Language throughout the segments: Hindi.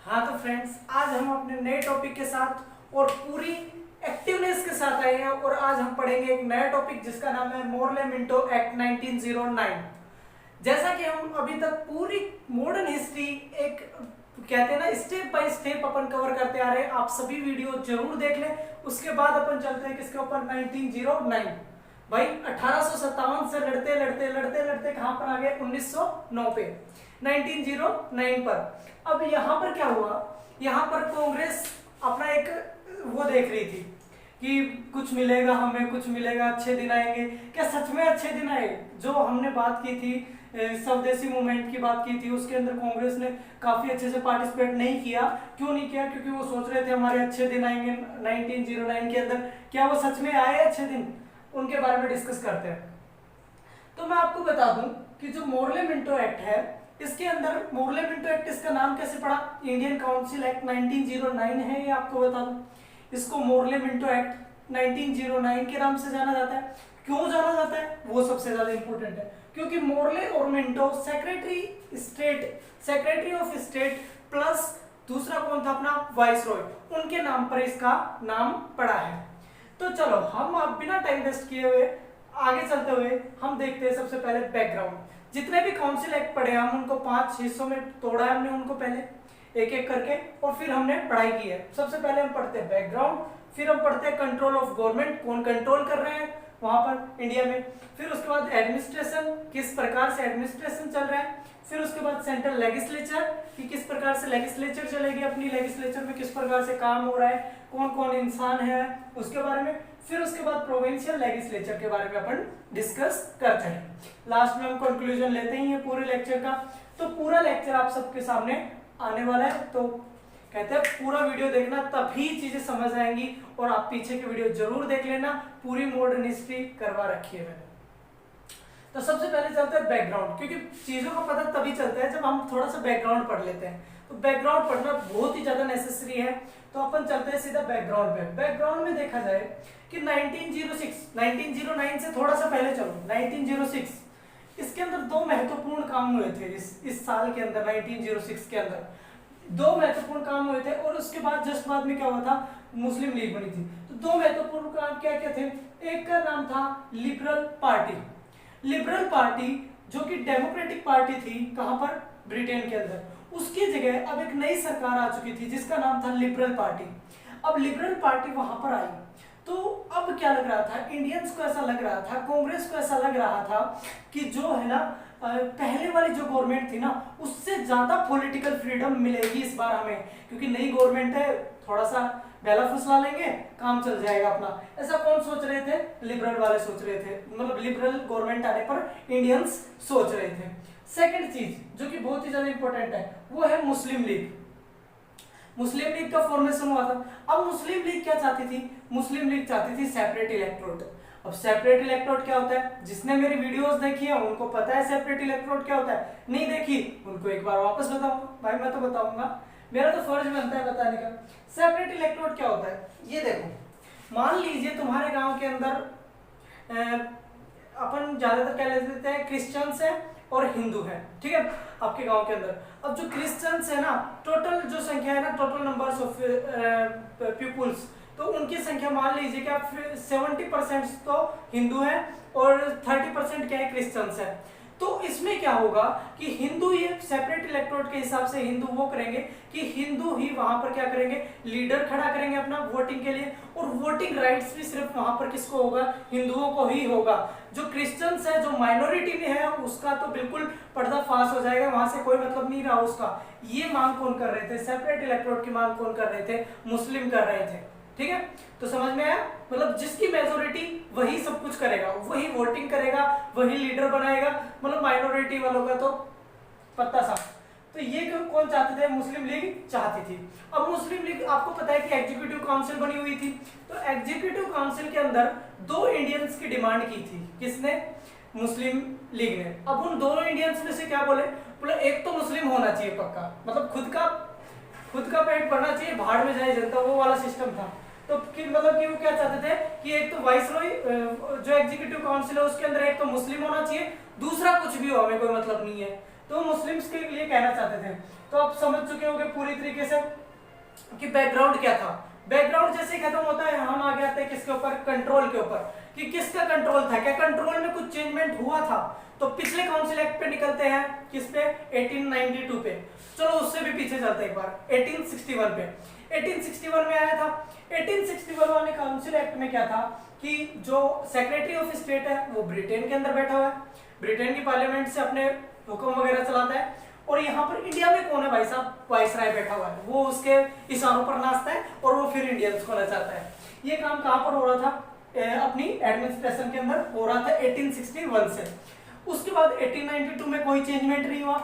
हाँ तो फ्रेंड्स, आज हम अपने नए टॉपिक के साथ और पूरी एक्टिवनेस के साथ आए हैं और आज हम पढ़ेंगे एक नया टॉपिक जिसका नाम है मोरले मिंटो एक्ट 1909। जैसा कि हम अभी तक पूरी मॉडर्न हिस्ट्री एक कहते हैं ना step by step upon cover करते आ रहे हैं। आप सभी वीडियो जरूर देख लें। उसके बाद अपन चलते हैं किसके ऊपर, 1909। भाई 1857 से लड़ते लड़ते लड़ते लड़ते कहां पर आ गए, 1909 पे, 1909 पर। अब यहाँ पर क्या हुआ, यहाँ पर कांग्रेस अपना एक वो देख रही थी कि कुछ मिलेगा, हमें कुछ मिलेगा, अच्छे दिन आएंगे। क्या सच में अच्छे दिन आए? जो हमने बात की थी स्वदेशी मूवमेंट की बात की थी, उसके अंदर कांग्रेस ने काफी अच्छे से पार्टिसिपेट नहीं किया। क्यों नहीं किया? क्योंकि वो सोच रहे थे हमारे अच्छे दिन आएंगे 1909 के अंदर। क्या वो सच में आए अच्छे दिन? उनके बारे में डिस्कस करते हैं। तो मैं आपको बता दूं कि जो मोरले मिंटो एक्ट है, इसके अंदर मोरले मिंटो एक्ट, इसका नाम कैसे पड़ा? इंडियन काउंसिल एक्ट 1909 है, ये आपको बता दूं। इसको मोरले मिंटो एक्ट 1909 के नाम से जाना जाता है। क्यों जाना जाता है वो सबसे ज्यादा इंपॉर्टेंट है, क्योंकि मोरले और Minto secretary of state plus दूसरा कौन था अपना, वाइसरॉय, उनके नाम पर इसका नाम पड़ा है। तो चलो हम अब बिना टाइम वेस्ट किए हुए आगे चलते हुए हम देखते हैं सबसे पहले बैकग्राउंड। जितने भी काउंसिल एक्ट पढ़े हम उनको 5 हिस्सों में तोड़ा है हमने उनको पहले एक एक करके, और फिर हमने पढ़ाई की है। सबसे पहले हम पढ़ते हैं बैकग्राउंड, फिर हम पढ़ते हैं कंट्रोल ऑफ गवर्नमेंट, कौन कंट्रोल कर रहे हैं वहां पर इंडिया में, फिर उसके बाद एडमिनिस्ट्रेशन, किस प्रकार से एडमिनिस्ट्रेशन चल रहा है, फिर उसके बाद सेंट्रल लेजिस्लेचर कि किस प्रकार से लेजिस्लेचर चलेगी, अपनी लेजिस्लेचर में किस प्रकार से काम हो रहा है, कौन कौन इंसान है उसके बारे में, फिर उसके बाद प्रोविंशियल लेजिस्लेचर के बारे में अपन डिस्कस करते हैं। लास्ट में हम कंक्लूजन लेते ही हैं पूरे लेक्चर का। तो पूरा लेक्चर आप सबके सामने आने वाला है, तो कहते हैं पूरा वीडियो देखना, तभी चीजें समझ आएंगी। और आप पीछे की वीडियो जरूर देख लेना, पूरी मॉडर्न हिस्ट्री करवा रखी है मैंने। तो सबसे पहले चलते हैं बैकग्राउंड, क्योंकि चीजों का पता तभी चलता है जब हम थोड़ा सा बैकग्राउंड पढ़ लेते हैं। तो बैकग्राउंड पढ़ना बहुत ही ज्यादा नेसेसरी है। तो अपन चलते हैं सीधा बैकग्राउंड पे। बैकग्राउंड में देखा जाए कि 1909 से थोड़ा सा पहले चलो, 1906, इसके अंदर दो महत्वपूर्ण काम हुए थे। इस साल के अंदर 1906 के अंदर दो महत्वपूर्ण काम हुए थे, और उसके बाद जस्ट बाद में क्या हुआ था, मुस्लिम लीग बनी थी। तो दो महत्वपूर्ण काम क्या क्या थे? एक का नाम था लिबरल पार्टी। लिबरल पार्टी जो कि डेमोक्रेटिक पार्टी थी, कहां पर, ब्रिटेन के अंदर, उसकी जगह अब एक नई सरकार आ चुकी थी जिसका नाम था लिबरल पार्टी। अब लिबरल पार्टी वहां पर आई, तो अब क्या लग रहा था, इंडियंस को ऐसा लग रहा था, कांग्रेस को ऐसा लग रहा था कि जो है ना पहले वाली जो गवर्नमेंट थी ना, उससे ज्यादा पॉलिटिकल फ्रीडम मिलेगी इस बार हमें, क्योंकि नई गवर्नमेंट है, थोड़ा सा बेला फुसला लेंगे, काम चल जाएगा अपना। ऐसा कौन सोच रहे थे? लिबरल वाले सोच रहे थे, मतलब लिबरल गवर्नमेंट आने पर इंडियंस सोच रहे थे। सेकंड चीज जो कि बहुत ही ज्यादा इंपॉर्टेंट है, वो है मुस्लिम लीग। मुस्लिम लीग का फॉर्मेशन हुआ था। अब मुस्लिम लीग क्या चाहती थी? मुस्लिम लीग चाहती थी सेपरेट इलेक्टोरेट। अब सेपरेट इलेक्टोरेट क्या होता है? जिसने मेरी वीडियोस देखी है उनको पता है सेपरेट इलेक्टोरेट क्या होता है, नहीं देखी उनको एक बार वापस बताऊंगा। भाई मैं तो बताऊंगा, मेरा तो फर्ज बनता है बताने का। सेपरेट इलेक्टोरेट क्या होता है, ये देखो, मान लीजिए तुम्हारे गांव के अंदर अपन ज्यादातर क्या लेते हैं, क्रिश्चियंस है और हिंदू है, ठीक है, आपके गांव के अंदर। अब जो क्रिश्चियंस है ना, टोटल जो संख्या है ना, टोटल नंबर्स ऑफ पीपुल्स, तो उनकी संख्या मान लीजिए कि आप 70% तो हिंदू है और 30% क्या है, क्रिश्चियंस है। तो इसमें क्या होगा कि हिंदू, ये सेपरेट इलेक्टोरेट के हिसाब से हिंदू वो करेंगे कि हिंदू ही वहां पर क्या करेंगे, लीडर खड़ा करेंगे अपना वोटिंग के लिए, और वोटिंग राइट्स भी सिर्फ वहां पर किसको होगा, हिंदुओं को ही होगा। जो क्रिश्चियंस है, जो माइनॉरिटी में है, उसका तो बिल्कुल पर्दाफाश हो जाएगा, वहां से कोई मतलब नहीं रहा उसका। ये मांग कौन कर रहे थे? सेपरेट इलेक्टोरेट की मांग कौन कर रहे थे? मुस्लिम कर रहे थे, ठीक है। तो समझ में आया, मतलब जिसकी मेजोरिटी वही सब कुछ करेगा, वही वोटिंग करेगा, वही लीडर बनाएगा, मतलब माइनॉरिटी वालों का तो पत्ता साफ। तो ये कौन चाहते थे? मुस्लिम लीग चाहती थी। अब मुस्लिम लीग, आपको पता है कि एग्जीक्यूटिव काउंसिल बनी हुई थी, तो एग्जीक्यूटिव काउंसिल के अंदर दो इंडियंस की डिमांड की थी। किसने? मुस्लिम लीग ने। अब उन दोनों इंडियंस में से क्या बोले? बोले एक तो मुस्लिम होना चाहिए पक्का, मतलब खुद का पेट भरना चाहिए, भाड़ में जाए जनता, वो वाला सिस्टम था। तो मतलब कि वो क्या चाहते थे कि एक तो वाइसरॉय जो एग्जीक्यूटिव काउंसिल है उसके अंदर एक तो मुस्लिम होना चाहिए, दूसरा कुछ भी हो हमें कोई मतलब नहीं है। तो मुस्लिम्स के लिए कहना चाहते थे। तो आप समझ चुके होंगे पूरी तरीके से कि बैकग्राउंड क्या था। बैकग्राउंड जैसे ही खत्म होता है हम आगे आते हैं किसके ऊपर, कंट्रोल के ऊपर, कि किसका कंट्रोल था, क्या कंट्रोल में कुछ चेंजमेंट हुआ था। तो पिछले काउंसिल एक्ट पे निकलते हैं, किस पे, 1892 पे। चलो उससे भी पीछे चलते हैं एक बार, 1861 पे। 1861 में आया था। 1861 वाले काउंसिल एक्ट में क्या था कि जो सेक्रेटरी ऑफ स्टेट है वो ब्रिटेन के अंदर बैठा हुआ है, ब्रिटेन की पार्लियामेंट से अपने हुक्म वगैरह चलाता है, और यहाँ पर इंडिया में कौन है भाई साहब, वाइसराय बैठा हुआ है, वो उसके इशारों पर नाचता है और वो फिर इंडियंस को नचाता है। ये काम कहाँ पर हो रहा था, अपनी एडमिनिस्ट्रेशन के अंदर हो रहा था 1861 से। उसके बाद 1892 में कोई चेंजमेंट नहीं हुआ।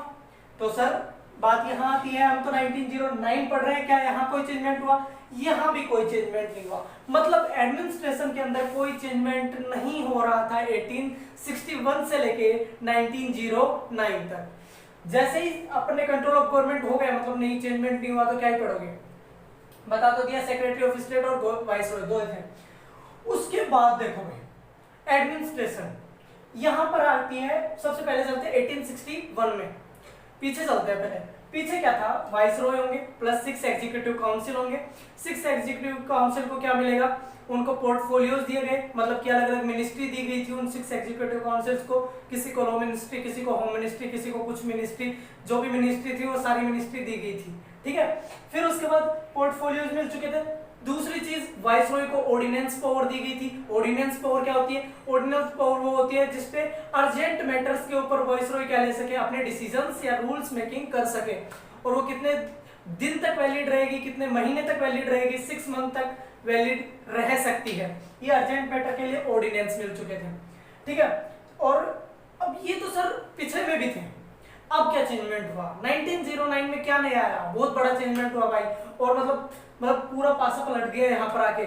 तो सर बात यहाँ आती है, हम तो 1909 पढ़ रहे हैं, क्या यहाँ कोई चेंजमेंट हुआ, यहाँ भी कोई चेंजमेंट नहीं हुआ। मतलब एडमिनिस्ट्रेशन के अंदर कोई चेंजमेंट नहीं हो रहा था 1861 से लेके 1909 तक। जैसे ही अपने कंट्रोल ऑफ गवर्नमेंट हो गया, मतलब नहीं चेंजमेंट नहीं हुआ, तो क्या ही पढ़ोगे, बता तो दिया, सेक्रेटरी ऑफ स्टेट और वाइसरॉय दो थे। उसके बाद देखो भाई एडमिनिस्ट्रेशन यहां पर आती है, सबसे पहले चलते हैं 1861 में, पीछे चलते हैं पहले। पीछे क्या था, वाइसरॉय होंगे प्लस 6 एग्जीक्यूटिव काउंसिल होंगे। 6 एग्जीक्यूटिव काउंसिल को क्या मिलेगा, उनको पोर्टफोलियोज दिए गए, मतलब कि अलग अलग मिनिस्ट्री दी गई थी उन 6 एग्जीक्यूटिव काउंसिल्स को, किसी को लॉ मिनिस्ट्री, किसी को होम मिनिस्ट्री, किसी को कुछ मिनिस्ट्री, जो भी मिनिस्ट्री थी वो सारी मिनिस्ट्री दी गई थी, ठीक है। फिर उसके बाद पोर्टफोलियोज मिल चुके थे। दूसरी चीज, वाइसरॉय को ऑर्डिनेंस पावर दी गई थी। ऑर्डिनेंस पावर क्या होती है, ऑर्डिनेंस पावर वो होती है जिसपे अर्जेंट मैटर्स के ऊपर वाइसरॉय क्या ले सके, अपने डिसीजंस या रूल्स मेकिंग कर सके, और वो कितने दिन तक वैलिड रहेगी, कितने महीने तक वैलिड रहेगी, 6 मंथ तक वैलिड रह सकती है। ये अर्जेंट मैटर के लिए ऑर्डिनेंस मिल चुके थे, ठीक है। और अब ये तो सर पिछले में भी थे, अब क्या चेंजमेंट हुआ 1909 में, क्या नया आया, बहुत बड़ा चेंजमेंट हुआ भाई। और मतलब पूरा पासा पलट गया यहाँ पर आके।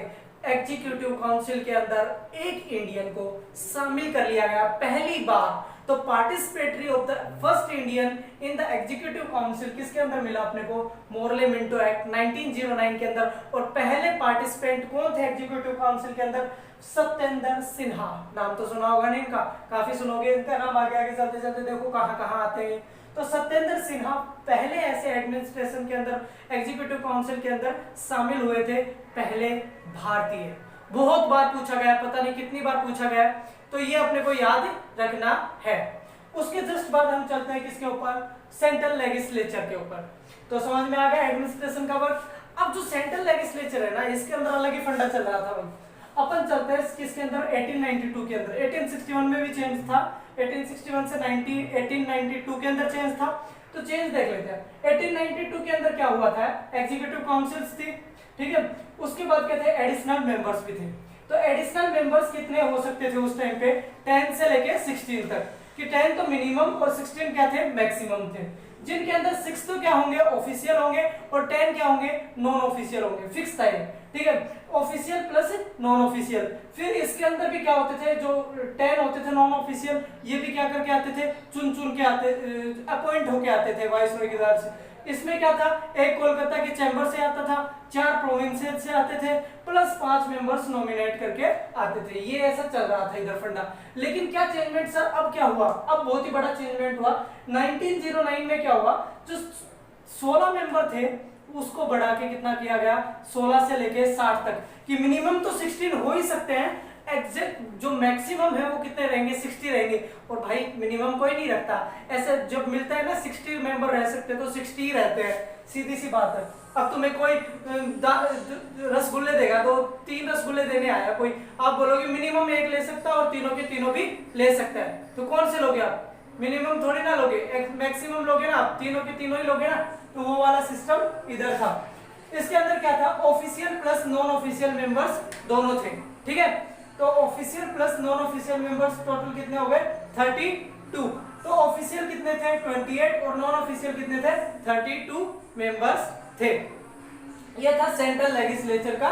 एग्जीक्यूटिव काउंसिल के अंदर एक इंडियन को शामिल कर लिया गया पहली बार। तो participatory of the first Indian in the executive council किसके अंदर मिला अपने को, मोरले मिंटो एक्ट 1909 के अंदर। और पहले पार्टिसिपेंट कौन थे एग्जीक्यूटिव काउंसिल के अंदर, सत्येंद्र सिन्हा। नाम तो सुना होगा नहीं इनका, काफी सुनोगे इनका नाम, आगे आगे चलते चलते देखो कहाँ कहाँ आते हैं। तो सत्येंद्र सिन्हा पहले ऐसे एडमिनिस्ट्रेशन के अंदर एग्जीक्यूटिव काउंसिल के अंदर शामिल हुए थे, पहले भारतीय। बहुत बार पूछा गया, पता नहीं कितनी बार पूछा गया, तो ये अपने को याद रखना है। उसके जस्ट बाद हम चलते हैं किसके ऊपर, सेंट्रल लेजिस्लेचर के ऊपर। तो समझ में आ गया एडमिनिस्ट्रेशन का वर्क। अब जो सेंट्रल लेजिस्लेचर है ना, इसके अंदर अलग ही फंडा चल रहा था भाई। अपन चलते हैं किसके अंदर, 1892 के अंदर। 1861 में भी चेंज था, 1861 से 1892 के अंदर चेंज था। तो चेंज देख लेते हैं। 1892 के अंदर क्या हुआ था, एग्जीक्यूटिव काउंसिल्स थी, ठीक है। उसके बाद क्या थे, एडिशनल मेंबर्स भी थे। तो एडिशनल मेंबर्स कितने हो सकते थे उस टाइम पे, 10 से लेके 16 तक, कि 10 तो मिनिमम और 16 क्या थे, मैक्सिमम थे। जिनके अंदर 6 तो क्या होंगे, ऑफिशियल होंगे, और 10 क्या होंगे, नॉन ऑफिशियल होंगे, फिक्स था ये, ठीक है। Official plus non official. फिर इसके अंदर भी क्या होते थे, जो 10 होते थे नॉन ऑफिशियल, ये भी क्या करके आते थे, चुन चुन के आते, अपॉइंट होके आते थे वाइसरॉय के द्वारा से। इसमें क्या था, एक कोलकाता के चैम्बर से आता था, 4 प्रोविंसेस से आते थे, प्लस 5 मेंबर्स नॉमिनेट करके आते थे। ये ऐसा चल रहा था इधर फंडा। लेकिन क्या चेंजमेंट सर, अब क्या हुआ, अब बहुत ही बड़ा चेंजमेंट हुआ 1909 में। क्या हुआ, जो 16 मेंबर थे उसको बढ़ा के कितना किया गया, 16 से लेके 60 तक, कि मिनिमम तो 16 हो ही सकते हैं, एग्जैक्ट जो मैक्सिमम है वो कितने रहेंगे, 60 रहेंगे। और भाई मिनिमम कोई नहीं रखता, ऐसे जब मिलता है ना 60 मेंबर रह सकते हैं तो 60 ही रहते हैं, सीधी सी बात है। अब तुम्हें कोई रसगुल्ले देगा तो 3 रसगुल्ले देने आया कोई, आप बोलोगे मिनिमम 1 ले सकता है और तीनों के तीनों भी ले सकता है, तो कौन से लोगे आप, मिनिमम थोड़ी ना लोगे, मैक्सिमम लोगे ना, आप तीनों के तीनों ही लोगे ना। तो वो वाला सिस्टम इधर था। इसके अंदर क्या था, official plus non official members दोनों थे, ठीक है। तो official plus non official members total कितने हो गए, 32। तो ऑफिशियल कितने थे, 28, और नॉन ऑफिशियल कितने थे, 32 मेंबर्स थे। यह था सेंट्रल लेजिस्लेचर का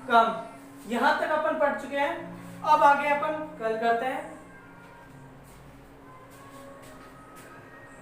काम। यहां तक अपन पढ़ चुके हैं। अब आगे अपन कल करते हैं